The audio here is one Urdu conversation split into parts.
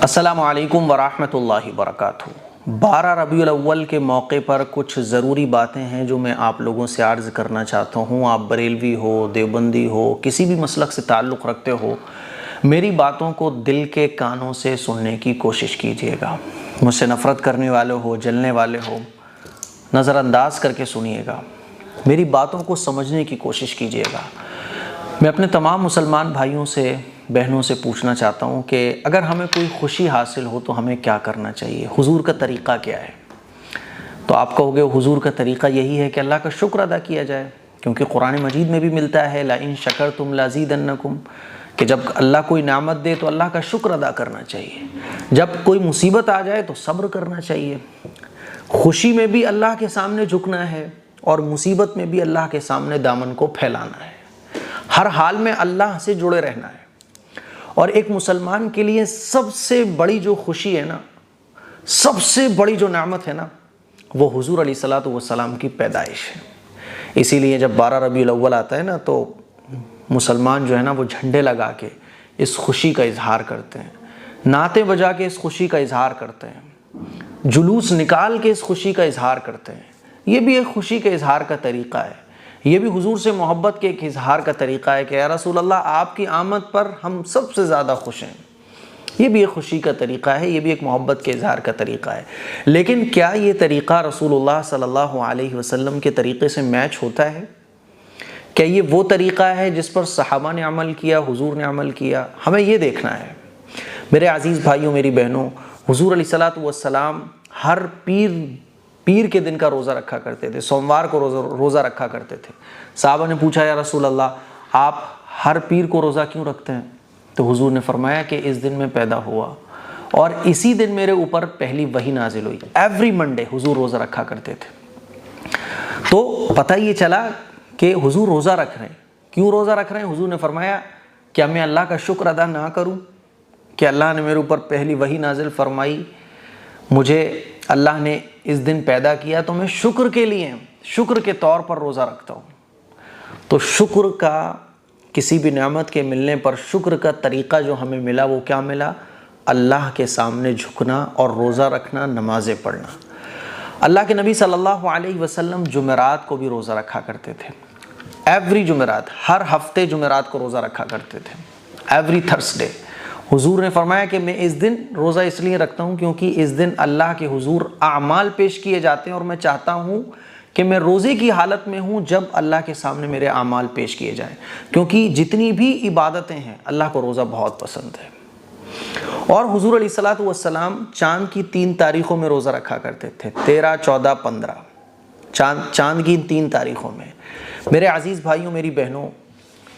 السلام علیکم ورحمۃ اللہ وبرکاتہ۔ 12 ربیع الاول کے موقع پر کچھ ضروری باتیں ہیں جو میں آپ لوگوں سے عرض کرنا چاہتا ہوں۔ آپ بریلوی ہو، دیوبندی ہو، کسی بھی مسلک سے تعلق رکھتے ہو، میری باتوں کو دل کے کانوں سے سننے کی کوشش کیجیے گا۔ مجھ سے نفرت کرنے والے ہو، جلنے والے ہو، نظر انداز کر کے سنیے گا۔ میری باتوں کو سمجھنے کی کوشش کیجیے گا۔ میں اپنے تمام مسلمان بھائیوں سے، بہنوں سے پوچھنا چاہتا ہوں کہ اگر ہمیں کوئی خوشی حاصل ہو تو ہمیں کیا کرنا چاہیے؟ حضور کا طریقہ کیا ہے؟ تو آپ کہوگے حضور کا طریقہ یہی ہے کہ اللہ کا شکر ادا کیا جائے، کیونکہ قرآن مجید میں بھی ملتا ہے لَإِن شَكَرْتُمْ لَأَزِيدَنَّكُمْ، کہ جب اللہ کوئی نعمت دے تو اللہ کا شکر ادا کرنا چاہیے۔ جب کوئی مصیبت آ جائے تو صبر کرنا چاہیے۔ خوشی میں بھی اللہ کے سامنے جھکنا ہے اور مصیبت میں بھی اللہ کے سامنے دامن کو پھیلانا ہے۔ ہر حال میں اللہ سے جڑے رہنا ہے۔ اور ایک مسلمان کے لیے سب سے بڑی جو خوشی ہے نا، سب سے بڑی جو نعمت ہے نا، وہ حضور علیہ الصلوۃ والسلام کی پیدائش ہے۔ اسی لیے جب 12 ربیع الاول آتا ہے نا تو مسلمان جو ہے نا وہ جھنڈے لگا کے اس خوشی کا اظہار کرتے ہیں، نعتیں بجا کے اس خوشی کا اظہار کرتے ہیں، جلوس نکال کے اس خوشی کا اظہار کرتے ہیں۔ یہ بھی ایک خوشی کے اظہار کا طریقہ ہے۔ یہ بھی حضور سے محبت کے ایک اظہار کا طریقہ ہے کہ یا رسول اللہ آپ کی آمد پر ہم سب سے زیادہ خوش ہیں۔ یہ بھی ایک خوشی کا طریقہ ہے، یہ بھی ایک محبت کے اظہار کا طریقہ ہے۔ لیکن کیا یہ طریقہ رسول اللہ صلی اللہ علیہ وسلم کے طریقے سے میچ ہوتا ہے؟ کیا یہ وہ طریقہ ہے جس پر صحابہ نے عمل کیا، حضور نے عمل کیا؟ ہمیں یہ دیکھنا ہے۔ میرے عزیز بھائیوں، میری بہنوں، حضور علیہ الصلوۃ والسلام ہر پیر کے دن کا روزہ رکھا کرتے تھے، سوموار کو روزہ رکھا کرتے تھے۔ صحابہ نے پوچھا یا رسول اللہ آپ ہر پیر کو روزہ کیوں رکھتے ہیں؟ تو حضور نے فرمایا کہ اس دن میں پیدا ہوا اور اسی دن میرے اوپر پہلی وحی نازل ہوئی۔ ایوری منڈے حضور روزہ رکھا کرتے تھے۔ تو پتہ یہ چلا کہ حضور روزہ رکھ رہے ہیں۔ کیوں روزہ رکھ رہے ہیں؟ حضور نے فرمایا کیا میں اللہ کا شکر ادا نہ کروں کہ اللہ نے میرے اوپر پہلی وحی نازل فرمائی، مجھے اللہ نے اس دن پیدا کیا تو میں شکر کے لیے، شکر کے طور پر روزہ رکھتا ہوں۔ تو شکر کا، کسی بھی نعمت کے ملنے پر شکر کا طریقہ جو ہمیں ملا وہ کیا ملا؟ اللہ کے سامنے جھکنا اور روزہ رکھنا، نمازیں پڑھنا۔ اللہ کے نبی صلی اللہ علیہ وسلم جمعرات کو بھی روزہ رکھا کرتے تھے۔ ایوری جمعرات، ہر ہفتے جمعرات کو روزہ رکھا کرتے تھے، ایوری تھرسڈے۔ حضور نے فرمایا کہ میں اس دن روزہ اس لیے رکھتا ہوں کیونکہ اس دن اللہ کے حضور اعمال پیش کیے جاتے ہیں اور میں چاہتا ہوں کہ میں روزے کی حالت میں ہوں جب اللہ کے سامنے میرے اعمال پیش کیے جائیں، کیونکہ جتنی بھی عبادتیں ہیں اللہ کو روزہ بہت پسند ہے۔ اور حضور علیہ الصلوۃ والسلام چاند کی 3 تاریخوں میں روزہ رکھا کرتے تھے، 13، 14، 15، چاند کی 3 تاریخوں میں۔ میرے عزیز بھائیوں، میری بہنوں،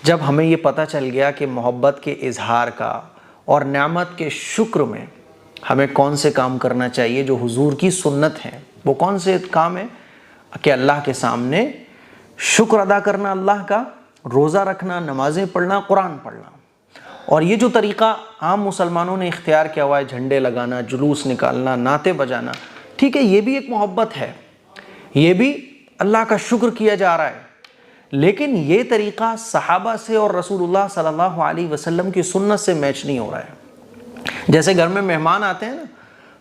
جب ہمیں یہ پتہ چل گیا کہ محبت کے اظہار کا اور نعمت کے شکر میں ہمیں کون سے کام کرنا چاہیے جو حضور کی سنت ہیں، وہ کون سے کام ہیں؟ کہ اللہ کے سامنے شکر ادا کرنا اللہ کا، روزہ رکھنا، نمازیں پڑھنا، قرآن پڑھنا۔ اور یہ جو طریقہ عام مسلمانوں نے اختیار کیا ہوا ہے، جھنڈے لگانا، جلوس نکالنا، نعتیں بجانا، ٹھیک ہے، یہ بھی ایک محبت ہے، یہ بھی اللہ کا شکر کیا جا رہا ہے، لیکن یہ طریقہ صحابہ سے اور رسول اللہ صلی اللہ علیہ وسلم کی سنت سے میچ نہیں ہو رہا ہے۔ جیسے گھر میں مہمان آتے ہیں نا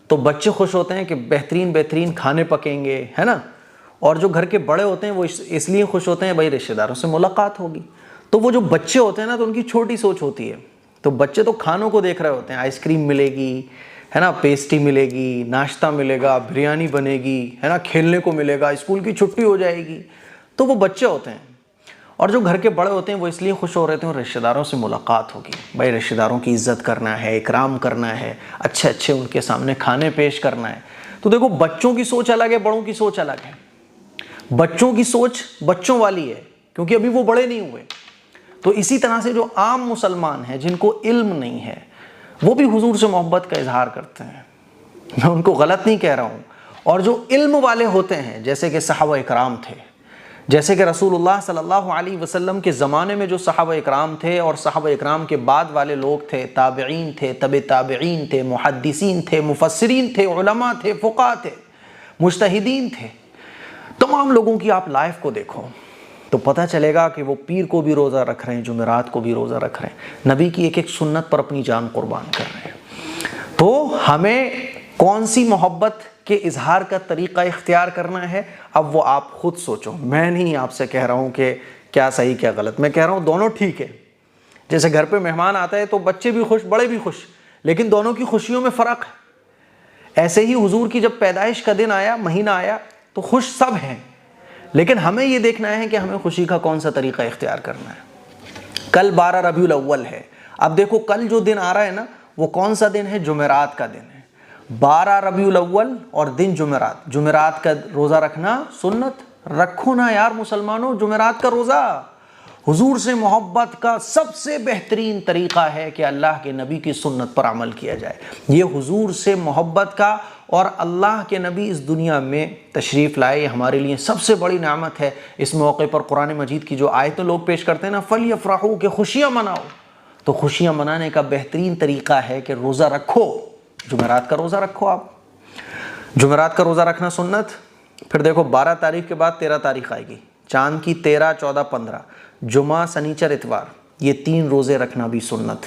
تو بچے خوش ہوتے ہیں کہ بہترین بہترین کھانے پکیں گے، ہے نا، اور جو گھر کے بڑے ہوتے ہیں وہ اس لیے خوش ہوتے ہیں بھائی رشتہ داروں سے ملاقات ہوگی۔ تو وہ جو بچے ہوتے ہیں نا تو ان کی چھوٹی سوچ ہوتی ہے، تو بچے تو کھانوں کو دیکھ رہے ہوتے ہیں، آئس کریم ملے گی، ہے نا، پیسٹری ملے گی، ناشتہ ملے گا، بریانی بنے گی، ہے نا، کھیلنے کو ملے گا، اسکول کی چھٹی ہو جائے گی، تو وہ بچے ہوتے ہیں۔ اور جو گھر کے بڑے ہوتے ہیں وہ اس لیے خوش ہو رہے تھے رشتہ داروں سے ملاقات ہوگی، بھائی رشتہ داروں کی عزت کرنا ہے، اکرام کرنا ہے، اچھے اچھے ان کے سامنے کھانے پیش کرنا ہے۔ تو دیکھو بچوں کی سوچ الگ ہے، بڑوں کی سوچ الگ ہے۔ بچوں کی سوچ بچوں والی ہے کیونکہ ابھی وہ بڑے نہیں ہوئے۔ تو اسی طرح سے جو عام مسلمان ہیں جن کو علم نہیں ہے وہ بھی حضور سے محبت کا اظہار کرتے ہیں، میں ان کو غلط نہیں کہہ رہا ہوں۔ اور جو علم والے ہوتے ہیں جیسے کہ صحابہ اکرام تھے، جیسے کہ رسول اللہ صلی اللہ علیہ وسلم کے زمانے میں جو صحابہ اکرام تھے اور صحابہ اکرام کے بعد والے لوگ تھے، تابعین تھے، تبع تابعین تھے، محدثین تھے، مفسرین تھے، علماء تھے، فقہاء تھے، مجتہدین تھے، تمام لوگوں کی آپ لائف کو دیکھو تو پتہ چلے گا کہ وہ پیر کو بھی روزہ رکھ رہے ہیں، جمعرات کو بھی روزہ رکھ رہے ہیں، نبی کی ایک ایک سنت پر اپنی جان قربان کر رہے ہیں۔ تو ہمیں کون سی محبت کے اظہار کا طریقہ اختیار کرنا ہے، اب وہ آپ خود سوچو. میں نہیں آپ سے کہہ رہا ہوں کہ کیا صحیح کیا غلط، میں کہہ رہا ہوں دونوں ٹھیک ہے. جیسے گھر پہ مہمان آتا ہے تو بچے بھی خوش، بڑے بھی خوش، لیکن دونوں کی خوشیوں میں فرق ہے. ایسے ہی حضور کی جب پیدائش کا دن آیا، مہینہ آیا، تو خوش سب ہیں، لیکن ہمیں یہ دیکھنا ہے کہ ہمیں خوشی کا کون سا طریقہ اختیار کرنا ہے. کل 12 ربیع الاول ہے. اب دیکھو کل جو دن آ رہا ہے نا، وہ کون سا دن ہے؟ جمعرات کا دن ہے. 12 ربیع الاول اور دن جمعرات. جمعرات کا روزہ رکھنا سنت، رکھو نا یار مسلمانوں جمعرات کا روزہ. حضور سے محبت کا سب سے بہترین طریقہ ہے کہ اللہ کے نبی کی سنت پر عمل کیا جائے. یہ حضور سے محبت کا، اور اللہ کے نبی اس دنیا میں تشریف لائے، ہمارے لیے سب سے بڑی نعمت ہے. اس موقع پر قرآن مجید کی جو آیتیں لوگ پیش کرتے ہیں نا، فَلْيَفْرَحُوا، کہ خوشیاں مناؤ، تو خوشیاں منانے کا بہترین طریقہ ہے کہ روزہ رکھو. جمعرات کا روزہ رکھو. آپ جمعرات کا روزہ رکھنا سنت. پھر دیکھو 12 تاریخ کے بعد 13 تاریخ آئے گی، چاند کی 13، 14، 15، جمعہ، سنیچر، اتوار، یہ 3 روزے رکھنا بھی سنت.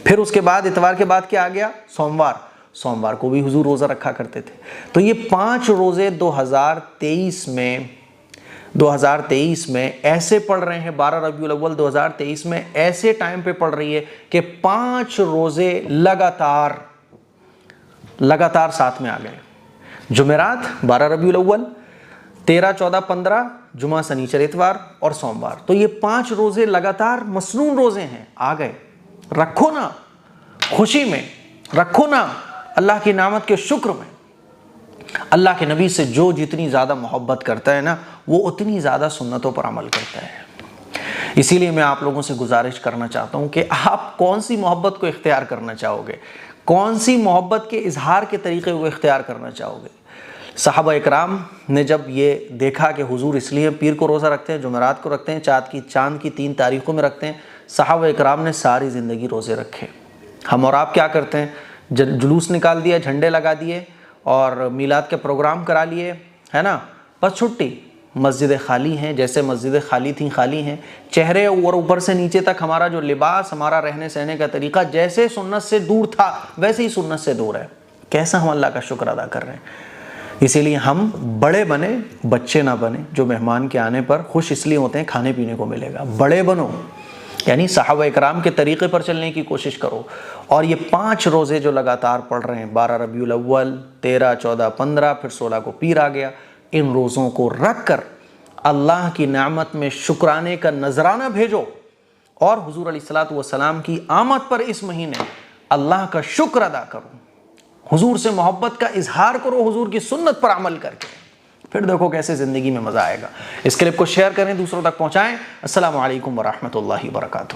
پھر اس کے بعد اتوار کے بعد کیا آ گیا؟ سوموار. سوموار کو بھی حضور روزہ رکھا کرتے تھے. تو یہ 5 روزے 2023 میں ایسے پڑ رہے ہیں. 12 ربیع الاول 2023 میں ایسے ٹائم پہ پڑ رہی ہے کہ 5 روزے لگاتار ساتھ میں آ گئے. جمعرات، 12 ربیع الاول، 13، 14، 15، جمعہ، سنیچر، اتوار اور سوموار. تو یہ 5 روزے لگاتار مسنون روزے ہیں، آ گئے. رکھو نا خوشی میں، رکھو نا اللہ کی نعمت کے شکر میں. اللہ کے نبی سے جو جتنی زیادہ محبت کرتا ہے نا، وہ اتنی زیادہ سنتوں پر عمل کرتا ہے. اسی لیے میں آپ لوگوں سے گزارش کرنا چاہتا ہوں کہ آپ کون سی محبت کو اختیار کرنا چاہو گے، کون سی محبت کے اظہار کے طریقے کو اختیار کرنا چاہو گے. صحابہ اکرام نے جب یہ دیکھا کہ حضور اس لیے پیر کو روزہ رکھتے ہیں، جمعرات کو رکھتے ہیں، چاند کی 3 تاریخوں میں رکھتے ہیں، صحابہ اکرام نے ساری زندگی روزے رکھے. ہم اور آپ کیا کرتے ہیں؟ جلوس نکال دیا، جھنڈے لگا دیے اور میلاد کے پروگرام کرا لیے، ہے نا، بس چھٹی. مسجدیں خالی ہیں، جیسے مسجدیں خالی تھیں خالی ہیں. چہرے اور اوپر سے نیچے تک ہمارا جو لباس، ہمارا رہنے سہنے کا طریقہ جیسے سنت سے دور تھا ویسے ہی سنت سے دور ہے. کیسا ہم اللہ کا شکر ادا کر رہے ہیں. اسی لیے ہم بڑے بنے، بچے نہ بنے جو مہمان کے آنے پر خوش اس لیے ہوتے ہیں کھانے پینے کو ملے گا. بڑے بنو، یعنی صحابہ اکرام کے طریقے پر چلنے کی کوشش کرو. اور یہ 5 روزے جو لگاتار پڑھ رہے ہیں، 12 ربیع الاول، 13، 14، 15، پھر 16 کو پیر آ گیا، ان روزوں کو رکھ کر اللہ کی نعمت میں شکرانے کا نذرانہ بھیجو. اور حضور علیہ الصلوۃ والسلام کی آمد پر اس مہینے اللہ کا شکر ادا کرو. حضور سے محبت کا اظہار کرو، حضور کی سنت پر عمل کر کے. پھر دیکھو کیسے زندگی میں مزہ آئے گا. اس کلپ کو شیئر کریں، دوسروں تک پہنچائیں. السلام علیکم ورحمۃ اللہ وبرکاتہ.